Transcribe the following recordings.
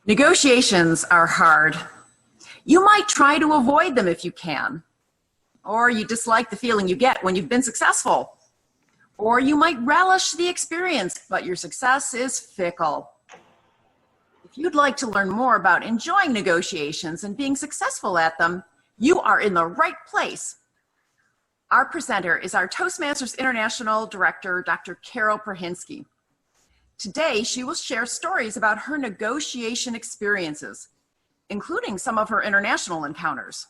Negotiations are hard. You might try to avoid them if you can, or you dislike the feeling you get when you've been successful, or you might relish the experience, but your success is fickle. If you'd like to learn more about enjoying negotiations and being successful at them, you are in the right place. Our presenter is our Toastmasters International Director, Dr. Carol Prahinski. Today, she will share stories about her negotiation experiences, including some of her international encounters.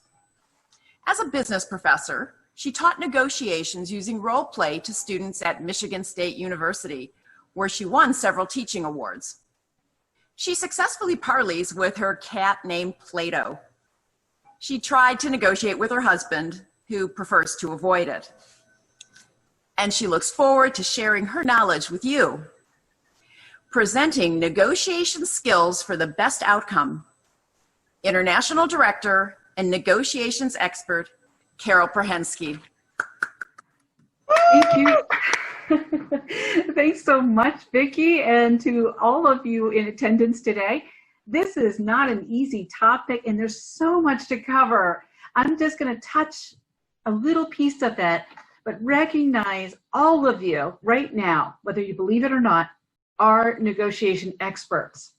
As a business professor, she taught negotiations using role play to students at Michigan State University, where she won several teaching awards. She successfully parleys with her cat named Plato. She tried to negotiate with her husband, who prefers to avoid it. And she looks forward to sharing her knowledge with you. Presenting negotiation skills for the best outcome, International Director and Negotiations Expert, Carol Prahinski. Thank you. Thanks so much, Vicki, and to all of you in attendance today. This is not an easy topic, and there's so much to cover. I'm just going to touch a little piece of it, but recognize all of you right now, whether you believe it or not, are negotiation experts.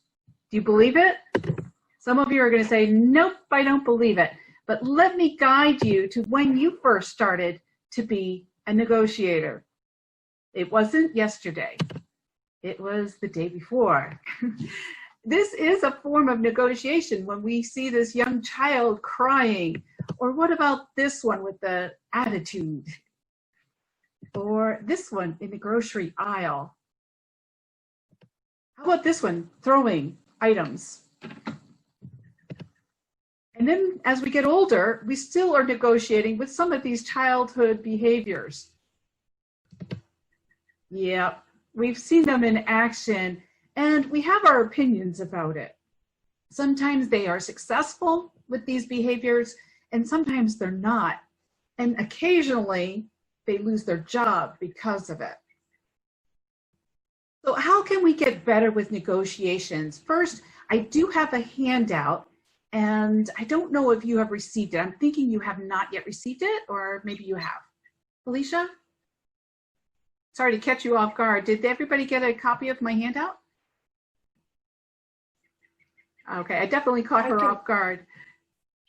Do you believe it? Some of you are going to say, nope, I don't believe it. But let me guide you to when you first started to be a negotiator. It wasn't yesterday. It was the day before. This is a form of negotiation when we see this young child crying. Or what about this one with the attitude? Or this one in the grocery aisle? How about this one, throwing items? And then as we get older, we still are negotiating with some of these childhood behaviors. Yeah, we've seen them in action, and we have our opinions about it. Sometimes they are successful with these behaviors, and sometimes they're not. And occasionally, they lose their job because of it. So how can we get better with negotiations? First, I do have a handout, and I don't know if you have received it. I'm thinking you have not yet received it, or maybe you have. Felicia? Sorry to catch you off guard. Did everybody get a copy of my handout? Okay, I definitely caught her off guard.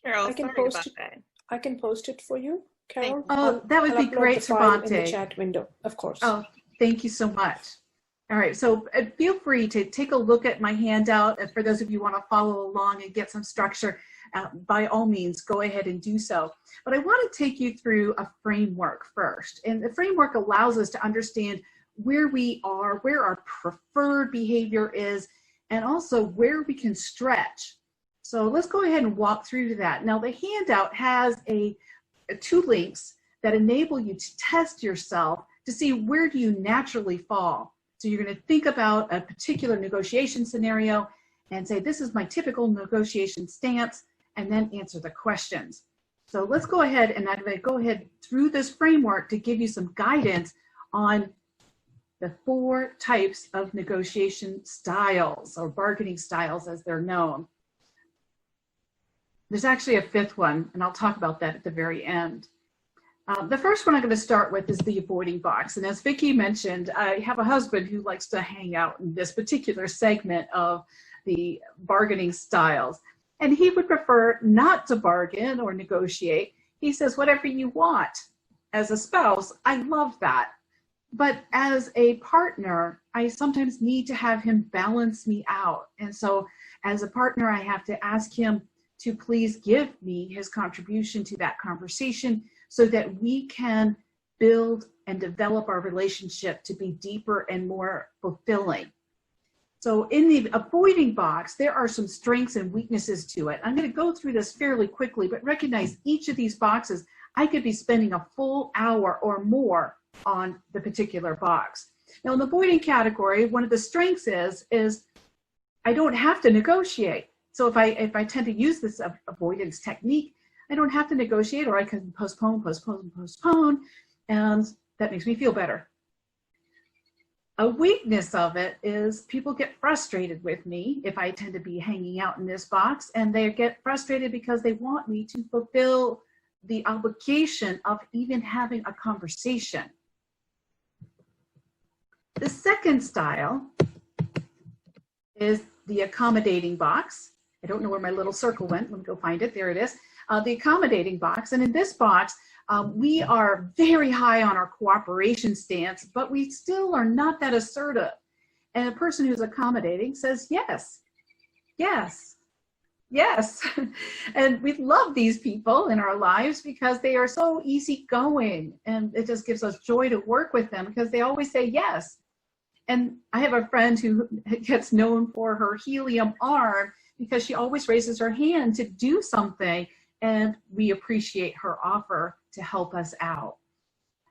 Carol, I can post it. I can post it for you, Carol. Oh, that would be great, Savante. In the chat window, of course. Oh, thank you so much. All right, so feel free to take a look at my handout. For those of you who want to follow along and get some structure, by all means, go ahead and do so. But I want to take you through a framework first. And the framework allows us to understand where we are, where our preferred behavior is, and also where we can stretch. So let's go ahead and walk through to that. Now, the handout has two links that enable you to test yourself to see where do you naturally fall. So you're going to think about a particular negotiation scenario and say, this is my typical negotiation stance, and then answer the questions. So let's go ahead, and I'm going to go ahead through this framework to give you some guidance on the 4 types of negotiation styles, or bargaining styles as they're known. There's actually a 5th one, and I'll talk about that at the very end. The first one I'm going to start with is the avoiding box. And as Vicki mentioned, I have a husband who likes to hang out in this particular segment of the bargaining styles. And he would prefer not to bargain or negotiate. He says, whatever you want. As a spouse, I love that. But as a partner, I sometimes need to have him balance me out. And so as a partner, I have to ask him to please give me his contribution to that conversation so that we can build and develop our relationship to be deeper and more fulfilling. So in the avoiding box, there are some strengths and weaknesses to it. I'm going to go through this fairly quickly, but recognize each of these boxes, I could be spending a full hour or more on the particular box. Now in the avoiding category, one of the strengths is I don't have to negotiate. So if I tend to use this avoidance technique, I don't have to negotiate, or I can postpone, and that makes me feel better. A weakness of it is people get frustrated with me if I tend to be hanging out in this box, and they get frustrated because they want me to fulfill the obligation of even having a conversation. The second style is the accommodating box. I don't know where my little circle went. Let me go find it. There it is. The accommodating box. And in this box, we are very high on our cooperation stance, but we still are not that assertive. And a person who's accommodating says, yes, yes, yes. And we love these people in our lives because they are so easygoing. And it just gives us joy to work with them because they always say yes. And I have a friend who gets known for her helium arm because she always raises her hand to do something, and we appreciate her offer to help us out.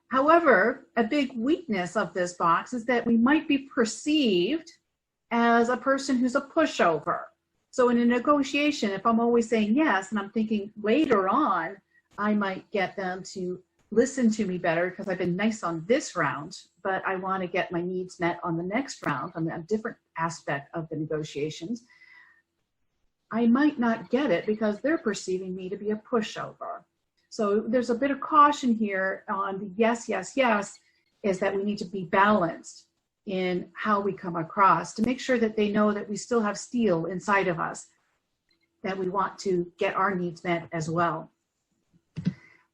However, a big weakness of this box is that we might be perceived as a person who's a pushover. So in a negotiation, if I'm always saying yes, and I'm thinking later on, I might get them to listen to me better because I've been nice on this round, but I want to get my needs met on the next round, on a different aspect of the negotiations, I might not get it because they're perceiving me to be a pushover. So there's a bit of caution here on the yes, yes, yes, is that we need to be balanced in how we come across to make sure that they know that we still have steel inside of us, that we want to get our needs met as well.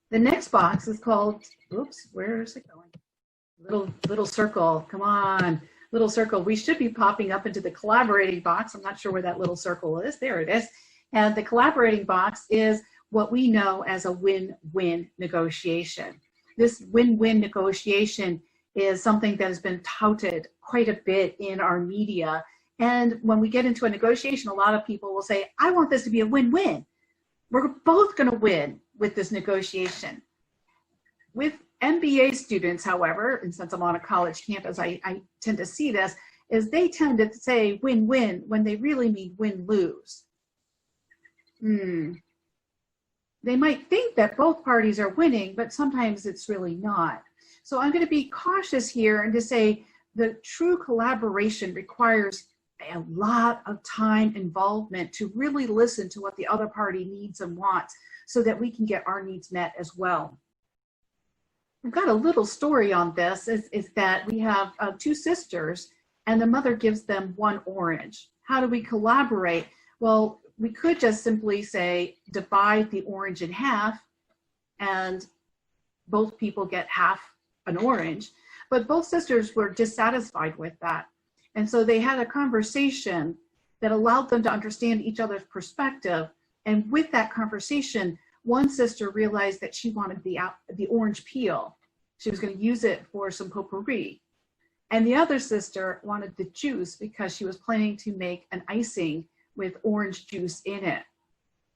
The next box is called, oops, where is it going? Little circle, come on, little circle. We should be popping up into the collaborating box. I'm not sure where that little circle is. There it is. And the collaborating box is what we know as a win-win negotiation. This win-win negotiation is something that has been touted quite a bit in our media. And when we get into a negotiation, a lot of people will say, I want this to be a win-win. We're both going to win with this negotiation. With MBA students, however, and since I'm on a college campus, I tend to see this, is they tend to say win-win when they really mean win-lose. They might think that both parties are winning, but sometimes it's really not. So I'm going to be cautious here and to say the true collaboration requires a lot of time involvement to really listen to what the other party needs and wants so that we can get our needs met as well. I've got a little story on this, is that we have two sisters and the mother gives them one orange. How do we collaborate? Well, we could just simply say divide the orange in half and both people get half an orange, but both sisters were dissatisfied with that. And so they had a conversation that allowed them to understand each other's perspective. And with that conversation, one sister realized that she wanted the orange peel. She was going to use it for some potpourri. And the other sister wanted the juice because she was planning to make an icing with orange juice in it.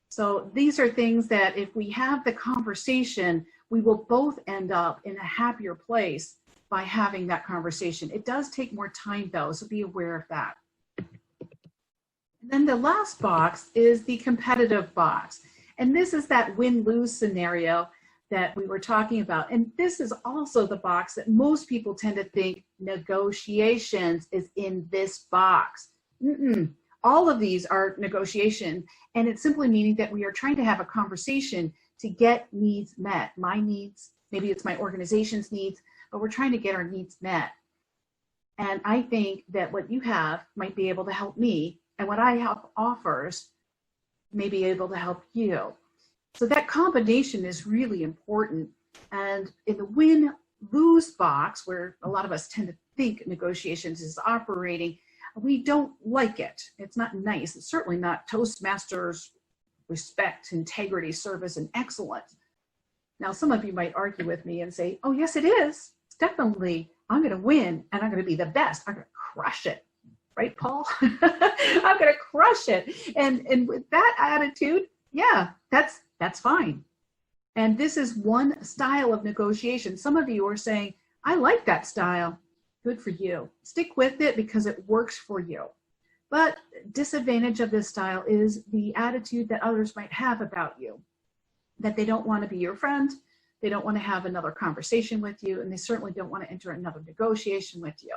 So these are things that if we have the conversation, we will both end up in a happier place by having that conversation. It does take more time though, so be aware of that. And then the last box is the competitive box. And this is that win-lose scenario that we were talking about. And this is also the box that most people tend to think negotiations is in this box. All of these are negotiation, and it's simply meaning that we are trying to have a conversation to get needs met. My needs, maybe it's my organization's needs, but we're trying to get our needs met. And I think that what you have might be able to help me, and what I have offers may be able to help you. So that combination is really important. And in the win-lose box, where a lot of us tend to think negotiations is operating, we don't like it. It's not nice. It's certainly not Toastmasters respect, integrity, service, and excellence. Now, some of you might argue with me and say, oh, yes, it is. It's definitely, I'm going to win, and I'm going to be the best. I'm going to crush it. Right, Paul? I'm going to crush it. And with that attitude, yeah, that's fine. And this is one style of negotiation. Some of you are saying, I like that style. Good for you. Stick with it because it works for you. But disadvantage of this style is the attitude that others might have about you. that they don't want to be your friend, they don't want to have another conversation with you, and they certainly don't want to enter another negotiation with you.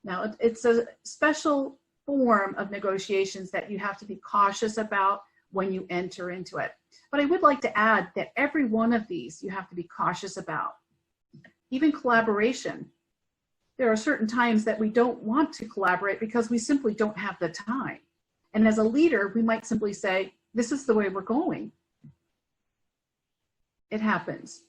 Now, it's a special form of negotiations that you have to be cautious about when you enter into it. But I would like to add that every one of these you have to be cautious about. Even collaboration. There are certain times that we don't want to collaborate because we simply don't have the time. And as a leader, we might simply say, this is the way we're going. It happens.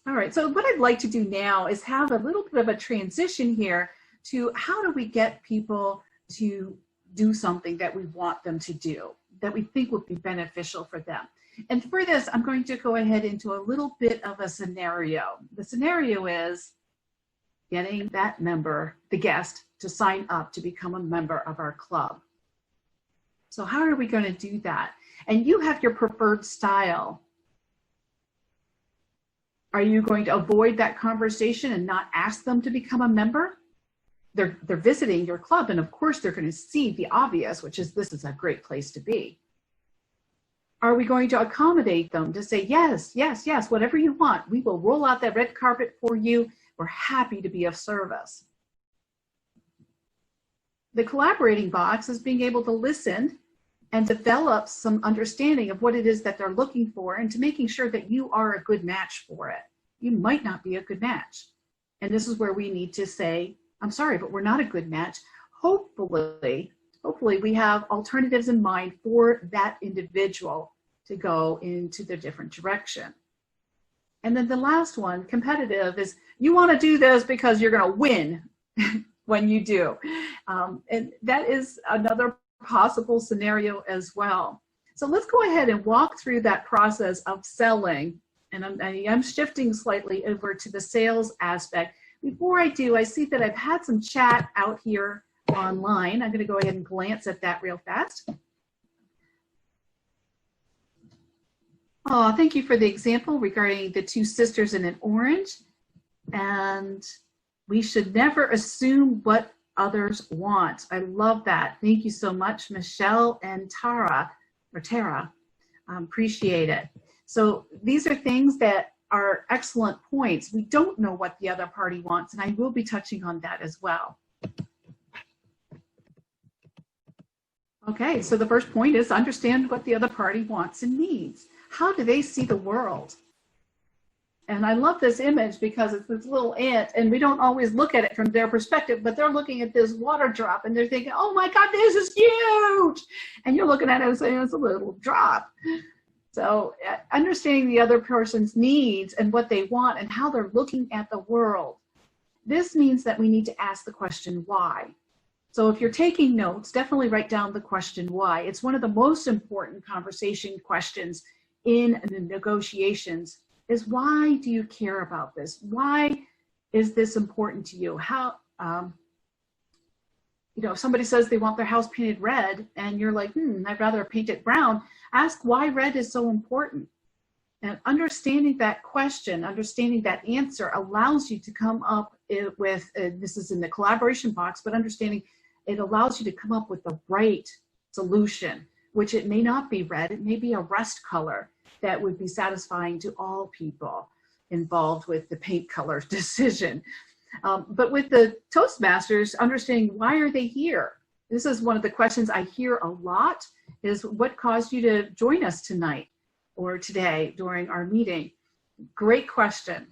All right, so what I'd like to do now is have a little bit of a transition here to how do we get people to do something that we want them to do, that we think would be beneficial for them. And for this, I'm going to go ahead into a little bit of a scenario. The scenario is getting that member, the guest, to sign up to become a member of our club. So how are we going to do that? And you have your preferred style. Are you going to avoid that conversation and not ask them to become a member? They're visiting your club, and of course they're going to see the obvious, which is this is a great place to be. Are we going to accommodate them to say, yes, yes, yes, whatever you want, we will roll out that red carpet for you. We're happy to be of service. The collaborating box is being able to listen and develop some understanding of what it is that they're looking for and to making sure that you are a good match for it. You might not be a good match. And this is where we need to say, I'm sorry, but we're not a good match. Hopefully we have alternatives in mind for that individual to go into the different direction. And then the last one, competitive, is you want to do this because you're going to win when you do. And that is another possible scenario as well. So let's go ahead and walk through that process of selling. And I'm shifting slightly over to the sales aspect. Before I do, I see that I've had some chat out here online. I'm going to go ahead and glance at that real fast. Oh, thank you for the example regarding the two sisters in an orange. And we should never assume what others want. I love that. Thank you so much, Michelle and Tara. Appreciate it. So these are things that are excellent points. We don't know what the other party wants, and I will be touching on that as well. Okay, so the first point is understand what the other party wants and needs. How do they see the world? And I love this image because it's this little ant, and we don't always look at it from their perspective, but they're looking at this water drop and they're thinking, oh my God, this is huge. And you're looking at it and saying, it's a little drop. So understanding the other person's needs and what they want and how they're looking at the world. This means that we need to ask the question, why? So if you're taking notes, definitely write down the question, why? It's one of the most important conversation questions in the negotiations is, why do you care about this? Why is this important to you? How, if somebody says they want their house painted red and you're like, I'd rather paint it brown, ask why red is so important. And understanding that question, understanding that answer allows you to come up with, this is in the collaboration box, but understanding it allows you to come up with the right solution, which it may not be red, it may be a rust color that would be satisfying to all people involved with the paint color decision. But with the Toastmasters, understanding why are they here? This is one of the questions I hear a lot, is what caused you to join us tonight or today during our meeting? Great question.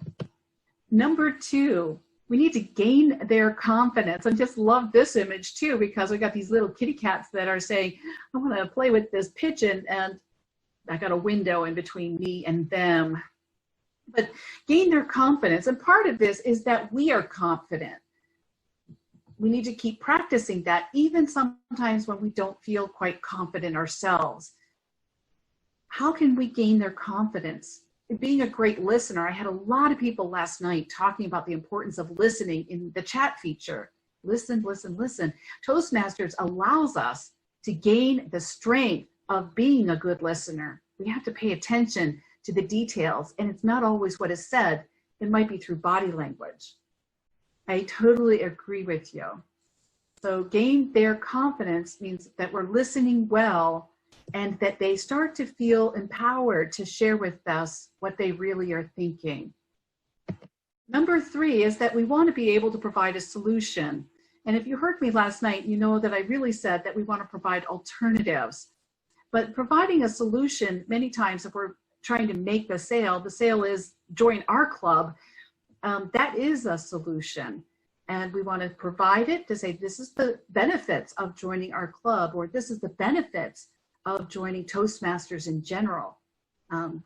Number two, we need to gain their confidence. I just love this image too, because we got these little kitty cats that are saying, I want to play with this pigeon, and I got a window in between me and them. But gain their confidence. And part of this is that we are confident. We need to keep practicing that, even sometimes when we don't feel quite confident ourselves. How can we gain their confidence? Being a great listener, I had a lot of people last night talking about the importance of listening in the chat feature. Listen, listen, listen. Toastmasters allows us to gain the strength of being a good listener. We have to pay attention to the details, and it's not always what is said. It might be through body language. I totally agree with you. So gain their confidence means that we're listening well and that they start to feel empowered to share with us what they really are thinking. Number 3 is that we want to be able to provide a solution. And if you heard me last night, you know that I really said that we want to provide alternatives. But providing a solution, many times if we're trying to make the sale is join our club, that is a solution. And we want to provide it to say, this is the benefits of joining our club, or this is the benefits of joining Toastmasters in general.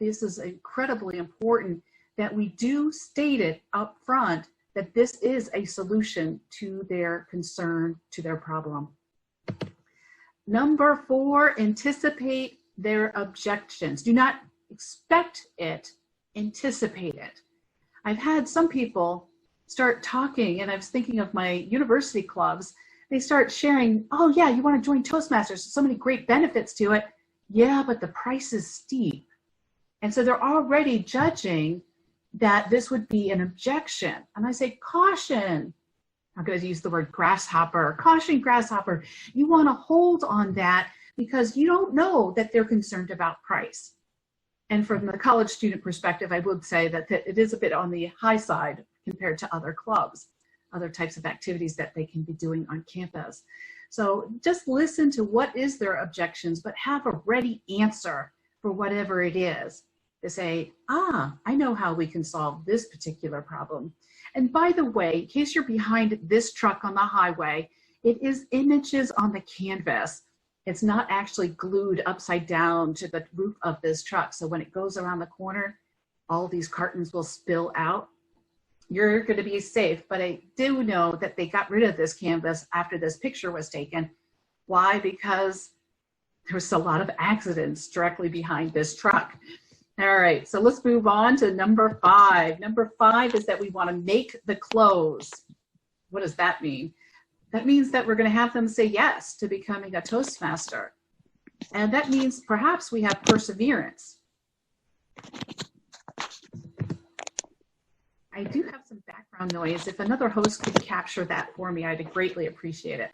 This is incredibly important that we do state it up front that this is a solution to their concern, to their problem. Number 4, anticipate their objections. Do not expect it, anticipate it. I've had some people start talking, and I was thinking of my university clubs. They start sharing, oh yeah, you want to join Toastmasters, so many great benefits to it. Yeah, but the price is steep. And so they're already judging that this would be an objection. And I say, caution. I'm going to use the word grasshopper. Caution, grasshopper. You want to hold on that because you don't know that they're concerned about price. And from the college student perspective, I would say that it is a bit on the high side compared to other clubs, other types of activities that they can be doing on campus. So just listen to what is their objections, but have a ready answer for whatever it is. To say, I know how we can solve this particular problem. And by the way, in case you're behind this truck on the highway, it is images on the canvas. It's not actually glued upside down to the roof of this truck. So when it goes around the corner, all these cartons will spill out. You're going to be safe. But I do know that they got rid of this canvas after this picture was taken. Why? Because there's a lot of accidents directly behind this truck. All right, so let's move on to number 5. Number 5 is that we want to make the close. What does that mean? That means that we're going to have them say yes to becoming a Toastmaster. And that means perhaps we have perseverance. I do have some background noise. If another host could capture that for me, I'd greatly appreciate it.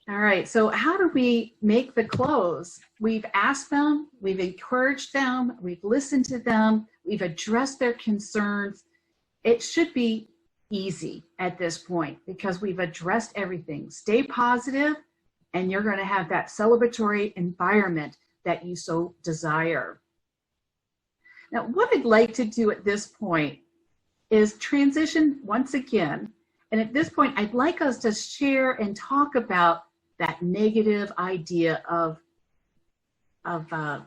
All right, so how do we make the close? We've asked them, we've encouraged them, we've listened to them, we've addressed their concerns. It should be easy at this point because we've addressed everything. Stay positive, and you're going to have that celebratory environment that you so desire. Now, what I'd like to do at this point is transition once again. And at this point, I'd like us to share and talk about that negative idea of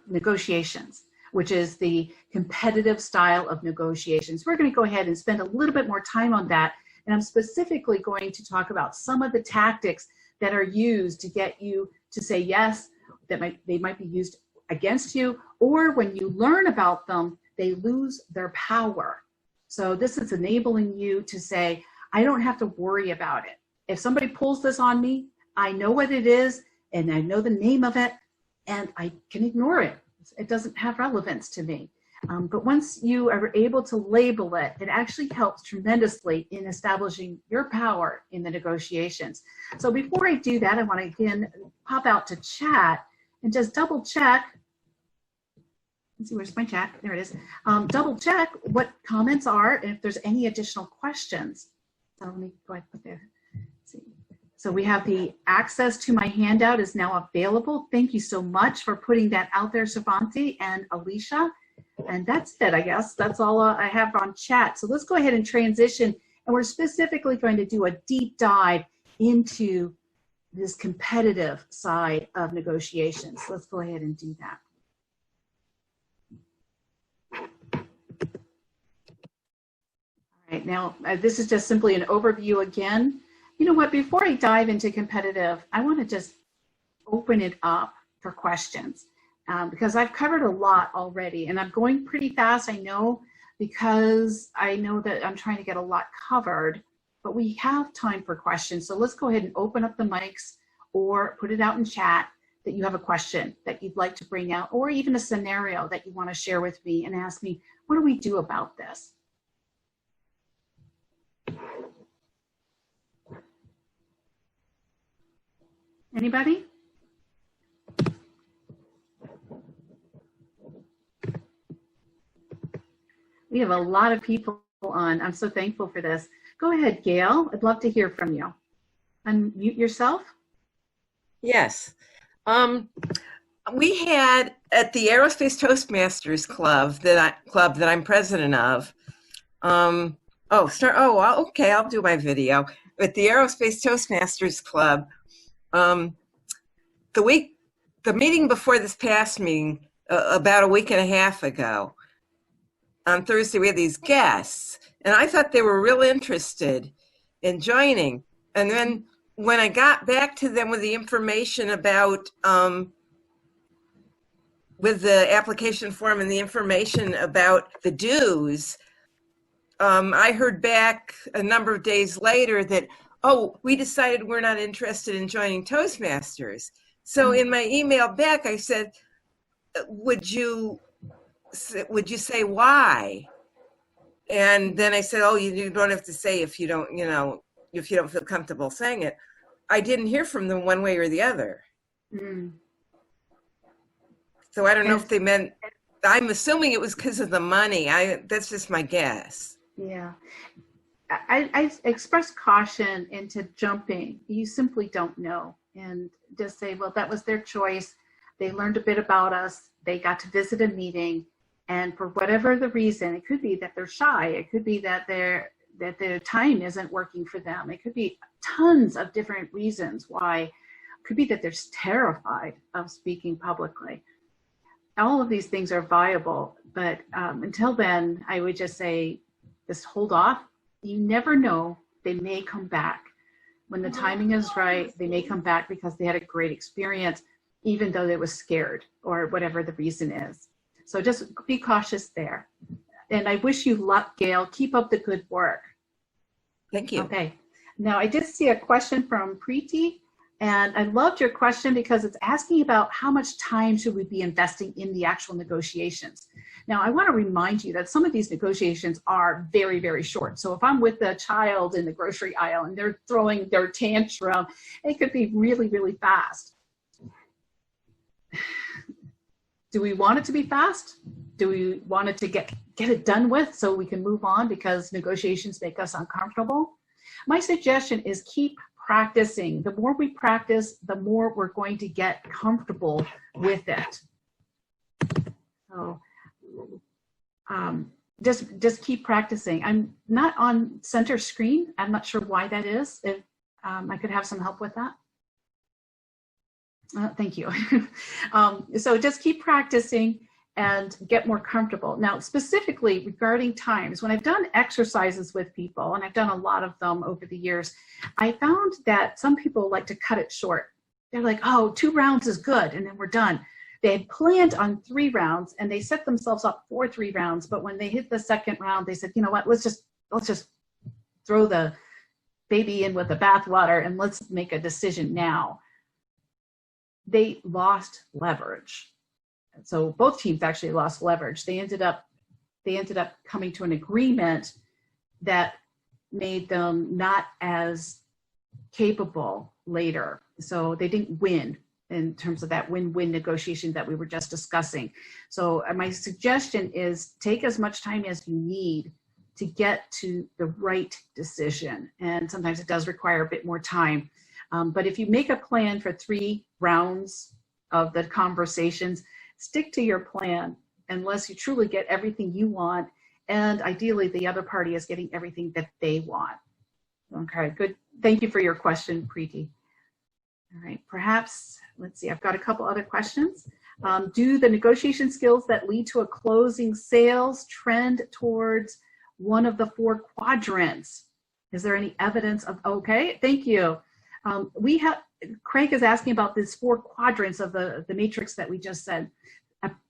negotiations, which is the competitive style of negotiations. We're going to go ahead and spend a little bit more time on that. And I'm specifically going to talk about some of the tactics that are used to get you to say yes, that they might be used against you, or when you learn about them, they lose their power. So this is enabling you to say, I don't have to worry about it. If somebody pulls this on me, I know what it is, and I know the name of it, and I can ignore it. It doesn't have relevance to me. But once you are able to label it, it actually helps tremendously in establishing your power in the negotiations. So before I do that, I want to again pop out to chat and just double check. Let's see, where's my chat? There it is. Double check what comments are and if there's any additional questions. So let me go ahead and put there. See. So we have the access to my handout is now available. Thank you so much for putting that out there, Savanti and Alicia. And that's it, I guess. That's all I have on chat. So let's go ahead and transition. And we're specifically going to do a deep dive into this competitive side of negotiations. Let's go ahead and do that. All right, now this is just simply an overview again. You know what, before I dive into competitive, I want to just open it up for questions because I've covered a lot already and I'm going pretty fast, I know, because I know that I'm trying to get a lot covered, but we have time for questions. So let's go ahead and open up the mics or put it out in chat that you have a question that you'd like to bring out, or even a scenario that you want to share with me and ask me, what do we do about this? Anybody? We have a lot of people on. I'm so thankful for this. Go ahead, Gail. I'd love to hear from you. Unmute yourself. Yes. We had at the Aerospace Toastmasters Club that I'm president of. Okay, I'll do my video. At the Aerospace Toastmasters Club, the meeting before this past meeting, about a week and a half ago, on Thursday, we had these guests, and I thought they were real interested in joining. And then when I got back to them with the information about, with the application form and the information about the dues, I heard back a number of days later that, oh, we decided we're not interested in joining Toastmasters. So in my email back, I said, would you say why? And then I said, oh, you don't have to say if you don't, if you don't feel comfortable saying it. I didn't hear from them one way or the other. So I don't know if they meant, I'm assuming it was because of the money. That's just my guess. Yeah. I express caution into jumping. You simply don't know. And just say, well, that was their choice. They learned a bit about us. They got to visit a meeting. And for whatever the reason, it could be that they're shy. It could be that their time isn't working for them. It could be tons of different reasons why. It could be that they're terrified of speaking publicly. All of these things are viable, but until then, I would just say, just hold off. You never know. They may come back. When the timing is right, they may come back because they had a great experience, even though they were scared or whatever the reason is. So just be cautious there. And I wish you luck, Gail. Keep up the good work. Thank you. Okay. Now, I did see a question from Preeti, and I loved your question because it's asking about how much time should we be investing in the actual negotiations. Now, I want to remind you that some of these negotiations are very, very short. So if I'm with a child in the grocery aisle and they're throwing their tantrum, it could be really, really fast. Do we want it to be fast? Do we want it to get it done with so we can move on because negotiations make us uncomfortable? My suggestion is keep practicing. The more we practice, the more we're going to get comfortable with it. So just keep practicing. I'm not on center screen. I'm not sure why that is. If I could have some help with that. Thank you. So just keep practicing and get more comfortable. Now, specifically regarding times, when I've done exercises with people, and I've done a lot of them over the years, I found that some people like to cut it short. They're like, oh, 2 rounds is good, and then we're done. They had planned on 3 rounds, and they set themselves up for 3 rounds, but when they hit the 2nd round, they said, you know what, let's just throw the baby in with the bathwater, and let's make a decision now. They lost leverage. So both teams actually lost leverage. They ended up coming to an agreement that made them not as capable later. So they didn't win in terms of that win-win negotiation that we were just discussing. So my suggestion is take as much time as you need to get to the right decision. And sometimes it does require a bit more time. But if you make a plan for 3 rounds of the conversations, stick to your plan unless you truly get everything you want, and ideally the other party is getting everything that they want. Okay, good. Thank you for your question, Preeti. All right, perhaps, let's see, I've got a couple other questions. Do the negotiation skills that lead to a closing sales trend towards one of the 4 quadrants? Is there any evidence of, okay, thank you. Craig is asking about these 4 quadrants of the matrix that we just said.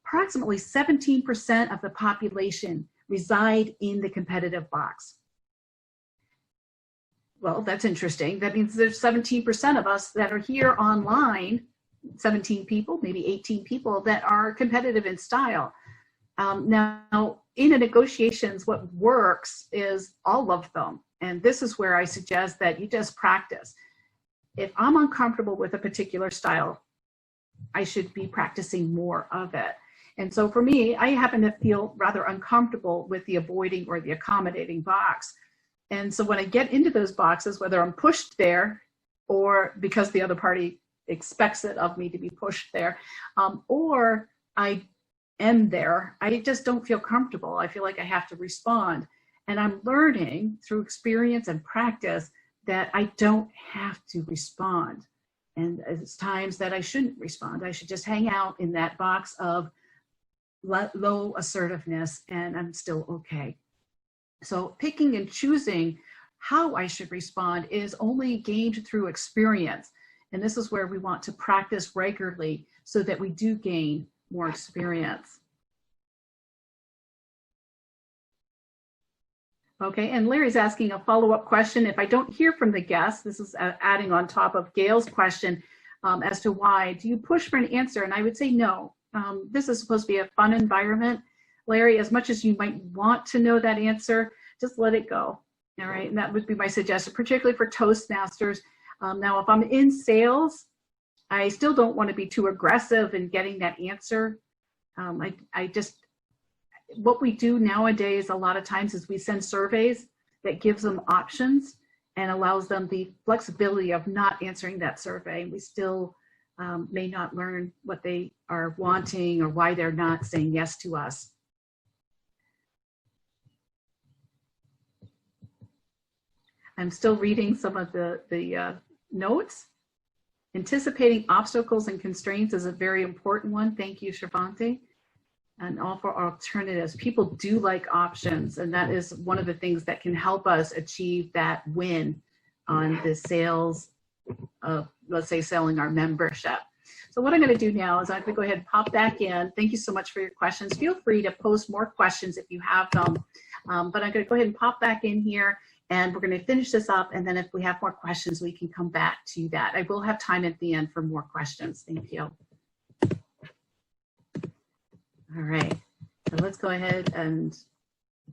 Approximately 17% of the population reside in the competitive box. Well, that's interesting. That means there's 17% of us that are here online, 17 people, maybe 18 people that are competitive in style. Now, in a negotiations, what works is all of them. And this is where I suggest that you just practice. If I'm uncomfortable with a particular style, I should be practicing more of it. And so for me, I happen to feel rather uncomfortable with the avoiding or the accommodating box. And so when I get into those boxes, whether I'm pushed there or because the other party expects it of me to be pushed there, or I am there, I just don't feel comfortable. I feel like I have to respond. And I'm learning through experience and practice that I don't have to respond. And it's times that I shouldn't respond. I should just hang out in that box of low assertiveness, and I'm still okay. So picking and choosing how I should respond is only gained through experience. And this is where we want to practice regularly so that we do gain more experience. Okay, and Larry's asking a follow-up question. If I don't hear from the guest, this is adding on top of Gail's question as to why, do you push for an answer? And I would say no. This is supposed to be a fun environment. Larry, as much as you might want to know that answer, just let it go. All right, and that would be my suggestion, particularly for Toastmasters. Now, if I'm in sales, I still don't want to be too aggressive in getting that answer. What we do nowadays a lot of times is we send surveys that gives them options and allows them the flexibility of not answering that survey. We still may not learn what they are wanting or why they're not saying yes to us. I'm still reading some of the notes. Anticipating obstacles and constraints is a very important one. Thank you, Shravante. And offer alternatives. People do like options, and that is one of the things that can help us achieve that win on the sales of, let's say, selling our membership. So what I'm going to do now is I'm going to go ahead and pop back in. Thank you so much for your questions. Feel free to post more questions if you have them. But I'm going to go ahead and pop back in here, and we're going to finish this up. And then if we have more questions, we can come back to that. I will have time at the end for more questions. Thank you. All right, so let's go ahead and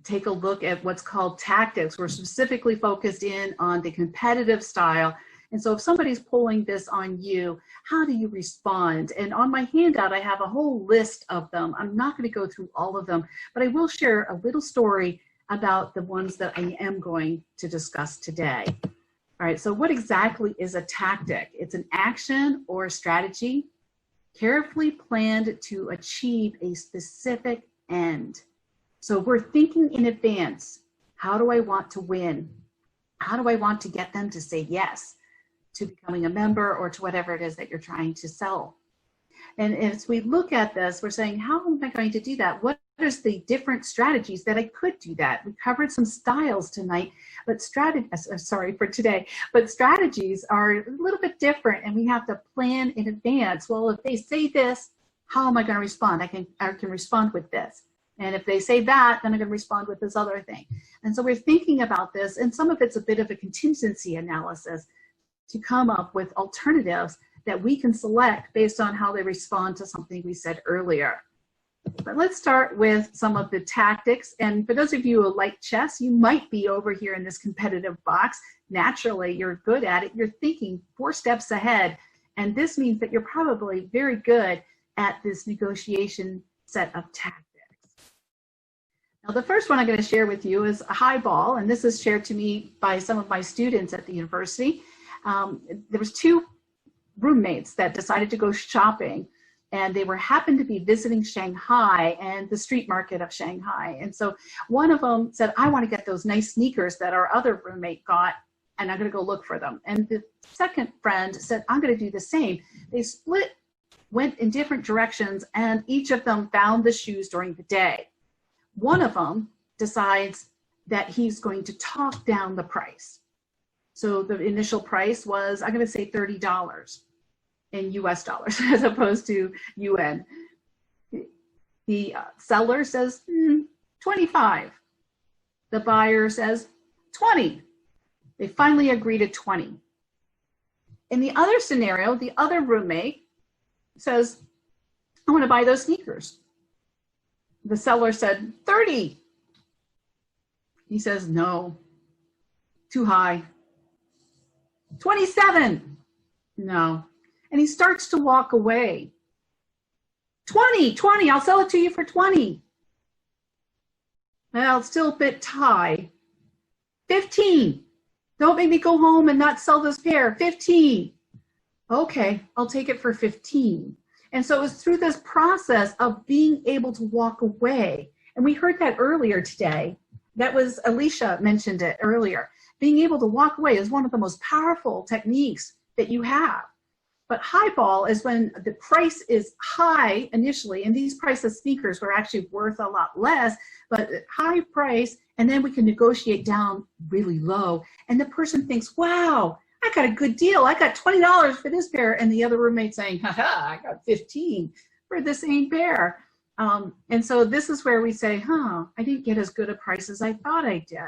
take a look at what's called tactics. We're specifically focused in on the competitive style. And so if somebody's pulling this on you, how do you respond? And on my handout, I have a whole list of them. I'm not going to go through all of them, but I will share a little story about the ones that I am going to discuss today. All right, so what exactly is a tactic? It's an action or a strategy carefully planned to achieve a specific end. So we're thinking in advance, how do I want to win? How do I want to get them to say yes to becoming a member or to whatever it is that you're trying to sell? And as we look at this, we're saying, how am I going to do that? What is the different strategies that I could do that? We covered some styles tonight, but for today, but strategies are a little bit different, and we have to plan in advance. Well, if they say this, how am I going to respond? I can respond with this. And if they say that, then I'm going to respond with this other thing. And so we're thinking about this, and some of it's a bit of a contingency analysis to come up with alternatives that we can select based on how they respond to something we said earlier. But let's start with some of the tactics. And for those of you who like chess, you might be over here in this competitive box. Naturally, you're good at it. You're thinking 4 steps ahead. And this means that you're probably very good at this negotiation set of tactics. Now, the first one I'm going to share with you is a high ball. And this is shared to me by some of my students at the university. There was 2 roommates that decided to go shopping, and they happened to be visiting Shanghai and the street market of Shanghai. And so one of them said, I want to get those nice sneakers that our other roommate got, and I'm going to go look for them. And the second friend said, I'm going to do the same. They went in different directions, and each of them found the shoes during the day. One of them decides that he's going to talk down the price. So the initial price was, I'm going to say $30 in US dollars as opposed to UN. The seller says 25. The buyer says 20. They finally agree to 20. In the other scenario, the other roommate says, I want to buy those sneakers. The seller said 30. He says, no, too high. 27. No. And he starts to walk away. 20, I'll sell it to you for 20. Well, it's still a bit high. 15. Don't make me go home and not sell this pair. 15. Okay, I'll take it for 15. And so it was through this process of being able to walk away. And we heard that earlier today. That was, Alicia mentioned it earlier. Being able to walk away is one of the most powerful techniques that you have. But highball is when the price is high initially, and these price of sneakers were actually worth a lot less, but high price, and then we can negotiate down really low. And the person thinks, wow, I got a good deal. I got $20 for this pair. And the other roommate saying, haha, I got 15 for the same pair. And so this is where we say, I didn't get as good a price as I thought I did.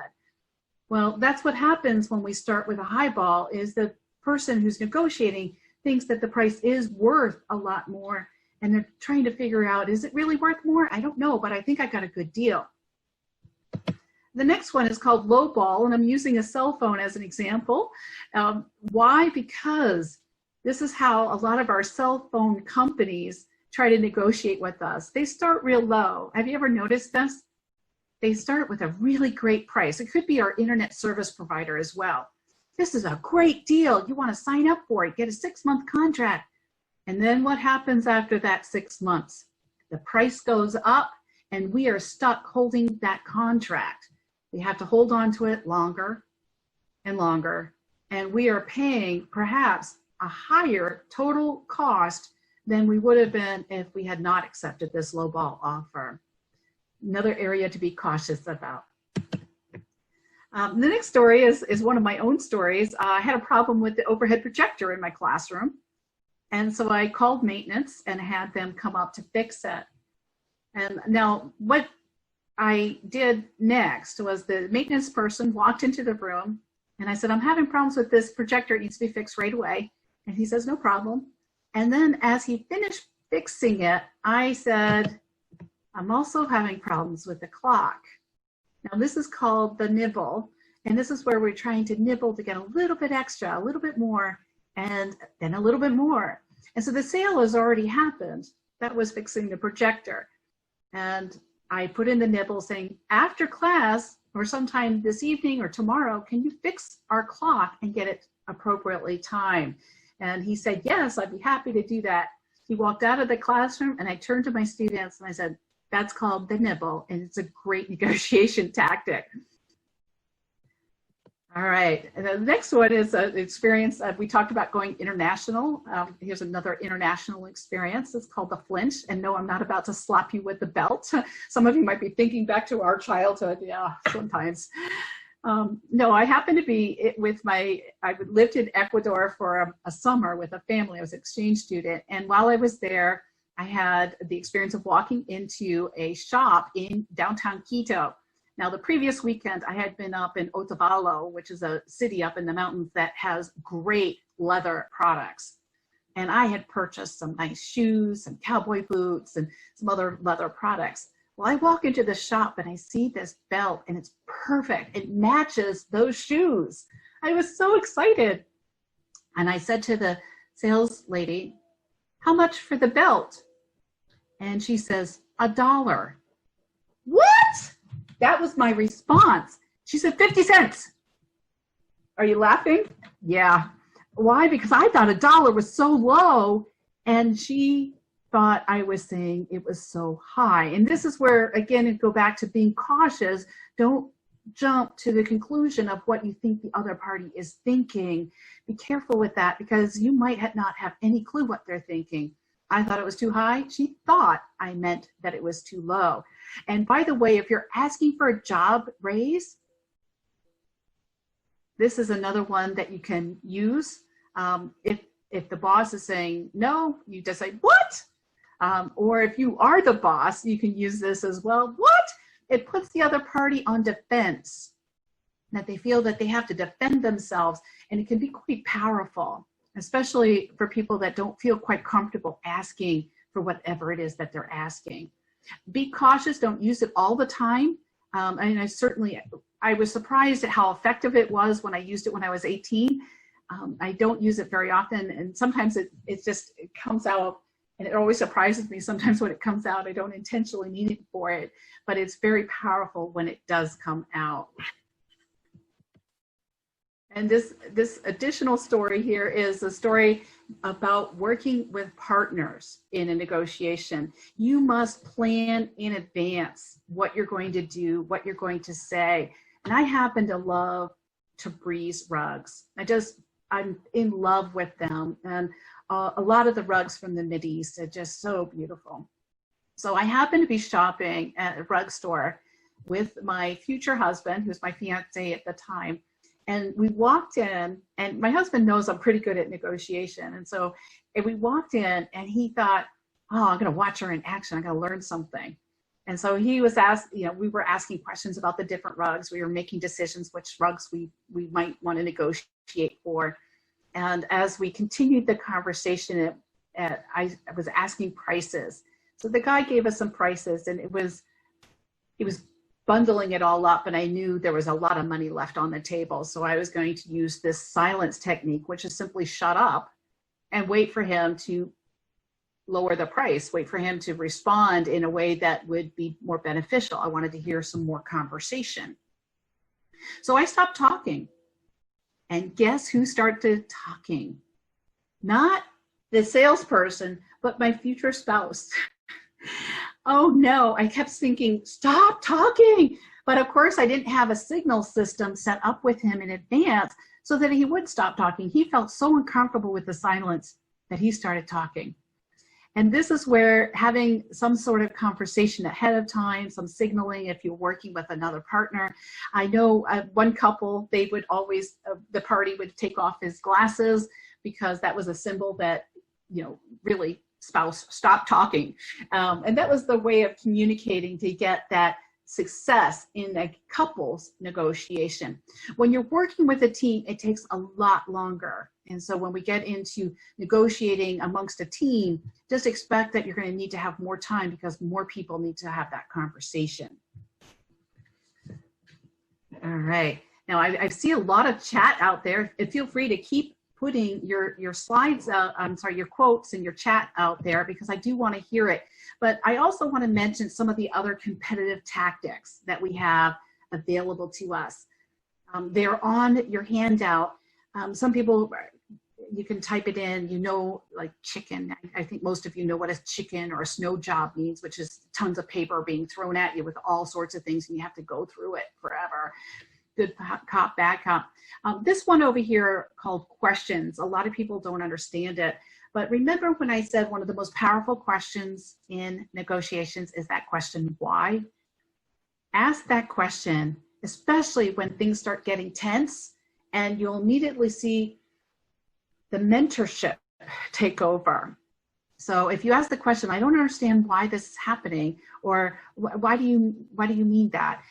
Well, that's what happens when we start with a highball, is the person who's negotiating thinks that the price is worth a lot more, and they're trying to figure out, is it really worth more? I don't know, but I think I got a good deal. The next one is called lowball, and I'm using a cell phone as an example. Why? Because this is how a lot of our cell phone companies try to negotiate with us. They start real low. Have you ever noticed this? They start with a really great price. It could be our internet service provider as well. This is a great deal. You want to sign up for it, get a 6-month contract. And then what happens after that 6 months? The price goes up and we are stuck holding that contract. We have to hold on to it longer and longer. And we are paying perhaps a higher total cost than we would have been if we had not accepted this lowball offer. Another area to be cautious about. The next story is one of my own stories. I had a problem with the overhead projector in my classroom. And so I called maintenance and had them come up to fix it. And now what I did next was the maintenance person walked into the room and I said, I'm having problems with this projector. It needs to be fixed right away. And he says, no problem. And then as he finished fixing it, I said, I'm also having problems with the clock. Now this is called the nibble, and this is where we're trying to nibble to get a little bit extra, a little bit more, and then a little bit more. And so the sale has already happened. That was fixing the projector. And I put in the nibble saying, after class, or sometime this evening or tomorrow, can you fix our clock and get it appropriately timed? And he said, yes, I'd be happy to do that. He walked out of the classroom and I turned to my students and I said, that's called the nibble, and it's a great negotiation tactic. All right, and the next one is an experience. We talked about going international. Here's another international experience. It's called the flinch. And no, I'm not about to slap you with the belt. Some of you might be thinking back to our childhood. Yeah, sometimes. No, I happened to be I lived in Ecuador for a summer with a family. I was an exchange student. And while I was there, I had the experience of walking into a shop in downtown Quito. Now, the previous weekend, I had been up in Otavalo, which is a city up in the mountains that has great leather products. And I had purchased some nice shoes, some cowboy boots, and some other leather products. Well, I walk into the shop and I see this belt and it's perfect. It matches those shoes. I was so excited. And I said to the sales lady, how much for the belt? And she says, $1. What? That was my response. She said, 50 cents. Are you laughing? Yeah. Why? Because I thought $1 was so low, and she thought I was saying it was so high. And this is where, again, it go back to being cautious. Don't jump to the conclusion of what you think the other party is thinking. Be careful with that, because you might not have any clue what they're thinking. I thought it was too high. She thought I meant that it was too low. And by the way, if you're asking for a job raise, this is another one that you can use. If the boss is saying no, you just say, what? Or if you are the boss, you can use this as well. What? It puts the other party on defense, that they feel that they have to defend themselves, and it can be quite powerful, especially for people that don't feel quite comfortable asking for whatever it is that they're asking. Be cautious, don't use it all the time. And I was surprised at how effective it was when I used it when I was 18. I don't use it very often, and sometimes it comes out And it always surprises me sometimes when it comes out. I don't intentionally mean it for it, but it's very powerful when it does come out. And this additional story here is a story about working with partners in a negotiation. You must plan in advance what you're going to do, what you're going to say. And I happen to love Tabriz rugs. I'm in love with them. And a lot of the rugs from the Mideast are just so beautiful. So I happened to be shopping at a rug store with my future husband, who's my fiance at the time. And we walked in, and my husband knows I'm pretty good at negotiation. And so we walked in, and he thought, oh, I'm going to watch her in action. I'm going to learn something. And so he was asked, we were asking questions about the different rugs. We were making decisions which rugs we might want to negotiate for. And as we continued the conversation, I was asking prices. So the guy gave us some prices, and he was bundling it all up, and I knew there was a lot of money left on the table. So I was going to use this silence technique, which is simply shut up and wait for him to lower the price, wait for him to respond in a way that would be more beneficial. I wanted to hear some more conversation. So I stopped talking, and guess who started talking? Not the salesperson, but my future spouse. Oh no, I kept thinking, stop talking. But of course I didn't have a signal system set up with him in advance so that he would stop talking. He felt so uncomfortable with the silence that he started talking. And this is where having some sort of conversation ahead of time, some signaling if you're working with another partner. I know one couple, they would always, the party would take off his glasses because that was a symbol that, really spouse, stop talking. And that was the way of communicating to get that success in a couple's negotiation. When you're working with a team, it takes a lot longer. And so when we get into negotiating amongst a team, just expect that you're going to need to have more time because more people need to have that conversation. All right. Now I see a lot of chat out there. Feel free to keep putting your slides out, your quotes and your chat out there because I do want to hear it. But I also want to mention some of the other competitive tactics that we have available to us. They're on your handout. Some people, you can type it in, like chicken. I think most of you know what a chicken or a snow job means, which is tons of paper being thrown at you with all sorts of things and you have to go through it forever. Good cop, bad cop. This one over here called questions. A lot of people don't understand it. But remember when I said one of the most powerful questions in negotiations is that question, why? Ask that question, especially when things start getting tense, and you'll immediately see the mentorship take over. So if you ask the question, I don't understand why this is happening, or why do you mean that?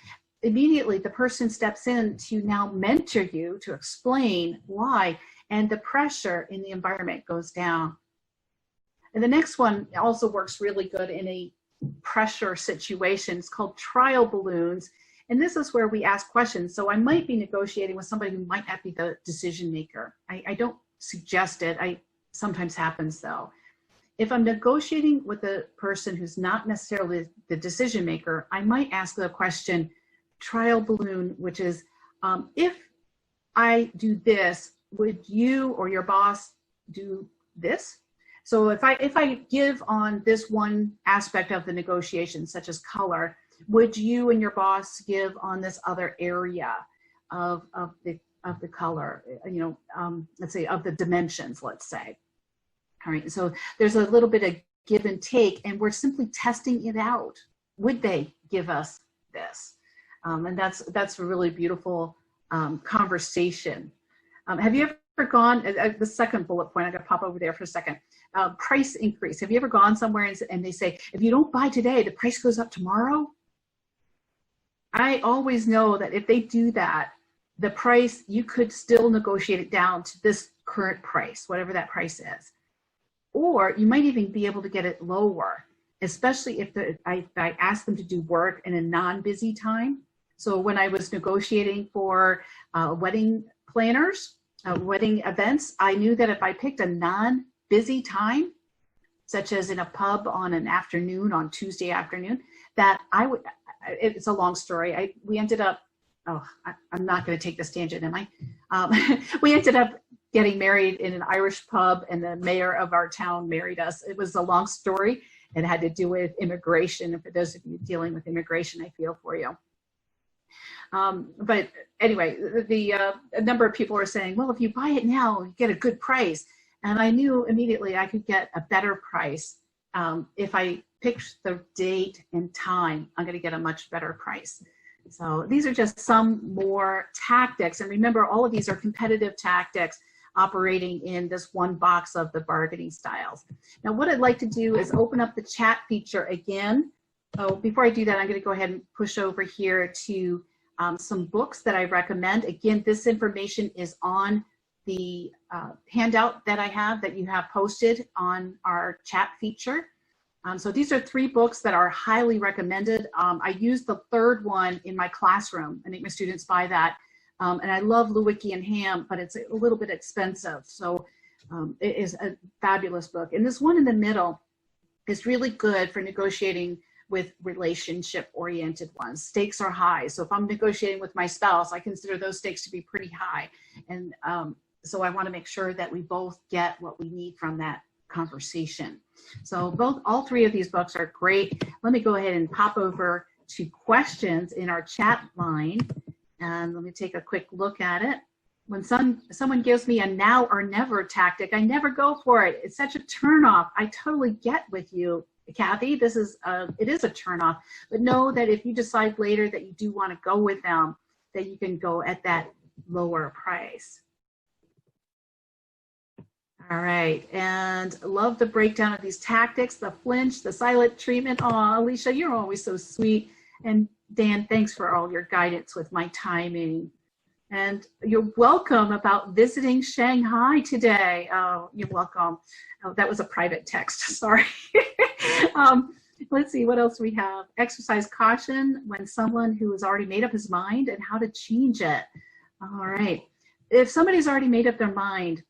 Immediately the person steps in to now mentor you to explain why, and the pressure in the environment goes down. And the next one also works really good in a pressure situation. It's called trial balloons. And this is where we ask questions. So I might be negotiating with somebody who might not be the decision maker. I don't suggest it. Sometimes happens though. If I'm negotiating with a person who's not necessarily the decision maker, I might ask the question, trial balloon, which is, if I do this, would you or your boss do this? So if I give on this one aspect of the negotiation, such as color, would you and your boss give on this other area of the color, let's say of the dimensions, let's say. All right, so there's a little bit of give and take, and we're simply testing it out. Would they give us this? And that's a really beautiful conversation. Have you ever gone, the second bullet point, I'm gonna pop over there for a second, price increase. Have you ever gone somewhere and they say, if you don't buy today, the price goes up tomorrow? I always know that if they do that, the price, you could still negotiate it down to this current price, whatever that price is. Or you might even be able to get it lower, especially if I ask them to do work in a non-busy time. So when I was negotiating for wedding planners, wedding events, I knew that if I picked a non-busy time, such as in a pub on an afternoon, on Tuesday afternoon, that it's a long story. We ended up, I'm not going to take this tangent, am I? We ended up getting married in an Irish pub, and the mayor of our town married us. It was a long story, and it had to do with immigration. And for those of you dealing with immigration, I feel for you. But anyway, a number of people were saying, well, if you buy it now, you get a good price. And I knew immediately I could get a better price. If I picked the date and time, I'm going to get a much better price. So these are just some more tactics. And remember, all of these are competitive tactics operating in this one box of the bargaining styles. Now, what I'd like to do is open up the chat feature again. Oh, before I do that, I'm going to go ahead and push over here to some books that I recommend. Again, this information is on the handout that I have that you have posted on our chat feature. So these are 3 books that are highly recommended. I use the 3rd one in my classroom. I make my students buy that. And I love Lewicki and Ham, but it's a little bit expensive. So it is a fabulous book. And this one in the middle is really good for negotiating with relationship-oriented ones. Stakes are high. So if I'm negotiating with my spouse, I consider those stakes to be pretty high. And so I want to make sure that we both get what we need from that conversation. So all 3 of these books are great. Let me go ahead and pop over to questions in our chat line. And let me take a quick look at it. When someone gives me a now or never tactic, I never go for it. It's such a turnoff. I totally get with you, Kathy. It is a turnoff. But know that if you decide later that you do want to go with them, that you can go at that lower price. All right, and love the breakdown of these tactics, the flinch, the silent treatment. Oh, Alicia, you're always so sweet. And Dan, thanks for all your guidance with my timing. And you're welcome about visiting Shanghai today. Oh, you're welcome. Oh, that was a private text, sorry. Let's see, what else we have? Exercise caution when someone who has already made up his mind and how to change it. All right, if somebody's already made up their mind,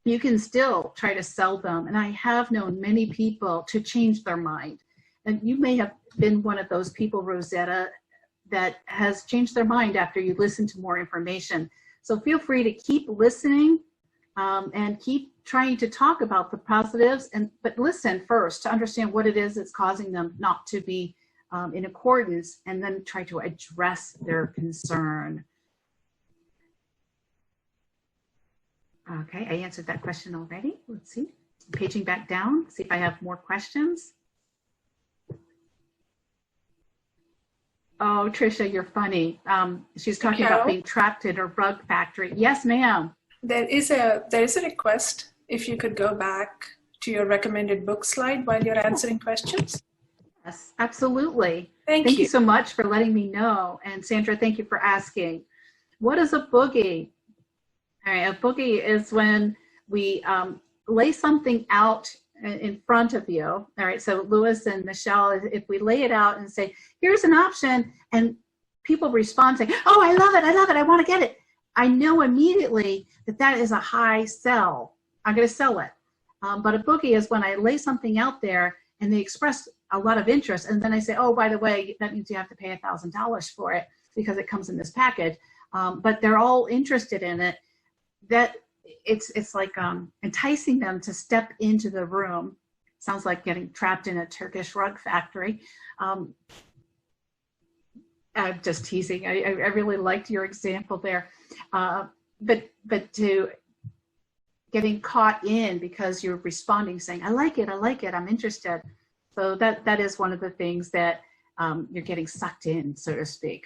you can still try to sell them. And I have known many people to change their mind. And you may have been one of those people, Rosetta, that has changed their mind after you listen to more information. So feel free to keep listening and keep trying to talk about the positives, but listen first to understand what it is that's causing them not to be in accordance, and then try to address their concern. Okay, I answered that question already. Let's see, paging back down, see if I have more questions. Oh, Trisha, you're funny. She's talking about being trapped in a rug factory. Yes, ma'am. There is a request if you could go back to your recommended book slide while you're answering questions. Yes, absolutely. Thank you so much for letting me know. And Sandra, thank you for asking. What is a boogie? All right, a boogie is when we lay something out in front of you. All right, so Louis and Michelle, if we lay it out and say, here's an option, and people respond saying, oh, I love it, I want to get it. I know immediately that that is a high sell. I'm going to sell it. But a boogie is when I lay something out there and they express a lot of interest, and then I say, oh, by the way, that means you have to pay $1,000 for it because it comes in this package. But they're all interested in it. That it's like enticing them to step into the room. Sounds like getting trapped in a Turkish rug factory. I'm just teasing. I really liked your example there. But to getting caught in because you're responding, saying, I like it, I'm interested. So that is one of the things that you're getting sucked in, so to speak.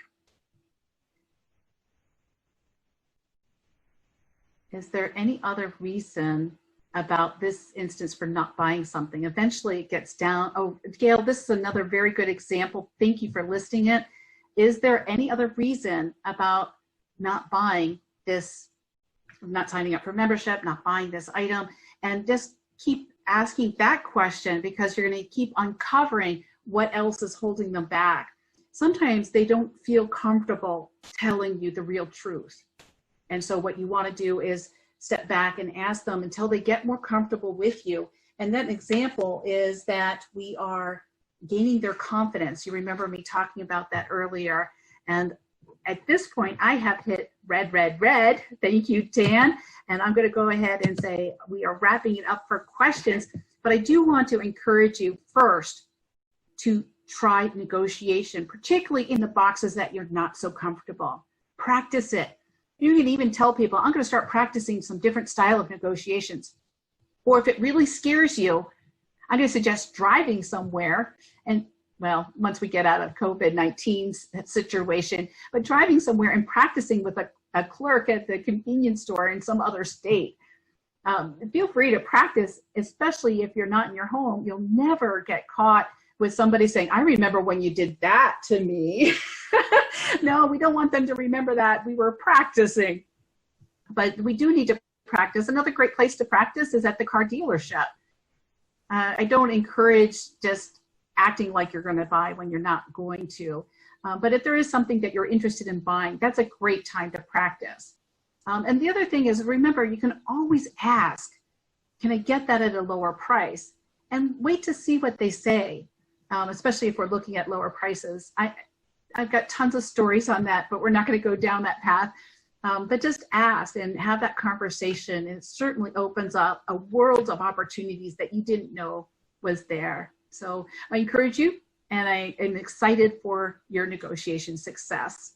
Is there any other reason about this instance for not buying something? Eventually it gets down. Oh, Gail, this is another very good example. Thank you for listing it. Is there any other reason about not buying this, not signing up for membership, not buying this item? And just keep asking that question, because you're going to keep uncovering what else is holding them back. Sometimes they don't feel comfortable telling you the real truth. And so what you want to do is step back and ask them until they get more comfortable with you. And that example is that we are gaining their confidence. You remember me talking about that earlier. And at this point, I have hit red, red, red. Thank you, Dan. And I'm going to go ahead and say we are wrapping it up for questions. But I do want to encourage you first to try negotiation, particularly in the boxes that you're not so comfortable. Practice it. You can even tell people, I'm going to start practicing some different style of negotiations. Or if it really scares you, I'm going to suggest driving somewhere and, well, once we get out of COVID-19 situation, but driving somewhere and practicing with a clerk at the convenience store in some other state. Feel free to practice, especially if you're not in your home. You'll never get caught with somebody saying, I remember when you did that to me. No, we don't want them to remember that. We were practicing. But we do need to practice. Another great place to practice is at the car dealership. I don't encourage just acting like you're going to buy when you're not going to. But if there is something that you're interested in buying, that's a great time to practice. And the other thing is, remember, you can always ask, can I get that at a lower price? And wait to see what they say, especially if we're looking at lower prices. I've got tons of stories on that, but we're not going to go down that path. But just ask and have that conversation. And it certainly opens up a world of opportunities that you didn't know was there. So I encourage you, and I am excited for your negotiation success.